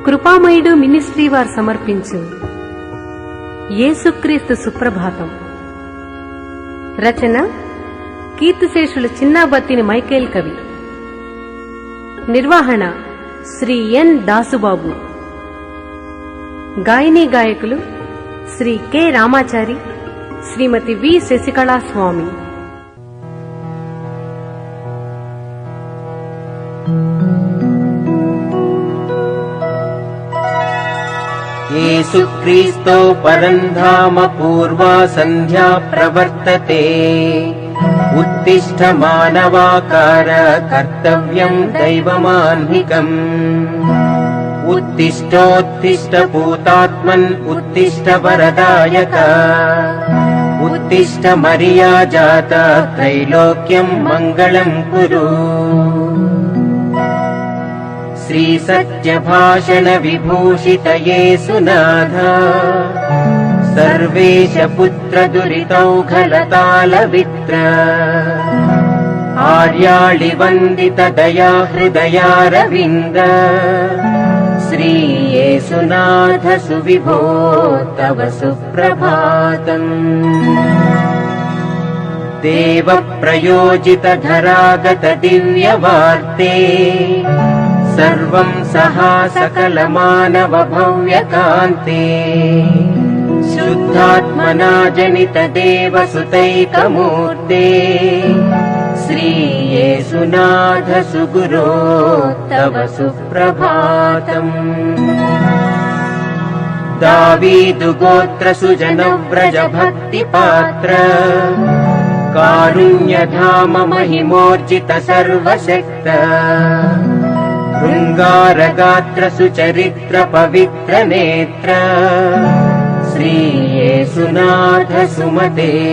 కృపామయుడు ministry వారు సమర్పించు యేసుక్రీస్తు సుప్రభాతం. రచన కీర్తిశేషులు చిన్నాబత్తిని మైకేల్ కవి. నిర్వహణ శ్రీ ఎన్ దాసుబాబు. గాయనీ గాయకులు శ్రీ కె రామాచారి, శ్రీమతి వి శశికళా స్వామి. येसुक्रीस्तो परन्धाम पूर्वा सन्ध्या प्रवर्तते। उत्तिष्ठ मानवाकार कर्तव्यं दैवमाह्निकम्। उत्तिष्ठोत्तिष्ठ भूतात्मन् उत्तिष्ठ वरदायक। उत्तिष्ठ मर्या जात त्रैलोक्यं मङ्गलं कुरु। श्री सत्यभाषण विभूषित येसुनाथ सर्वेश पुत्र दुरितौघलताल वित्र। आर्याळि वन्दित दया हृदयारविन्द। श्री येसुनाथ सुविभो तव सुप्रभातम्। देव प्रयोजित धरागत दिव्यवार्ते सर्वं सहा सकल मानव भव्यकान्ते। शुद्धात्मना जनित देवसुतैकमूर्ते श्री येसुनाथ सुगुरो तव सुप्रभातम्। दावीदु गोत्र सुजन व्रज भक्ति पात्र कारुण्यधाम महिमोर्जित सर्वशक्त। शृङ्गारगात्र सुचरित्र पवित्र नेत्र श्री येसुनाथ सुमते।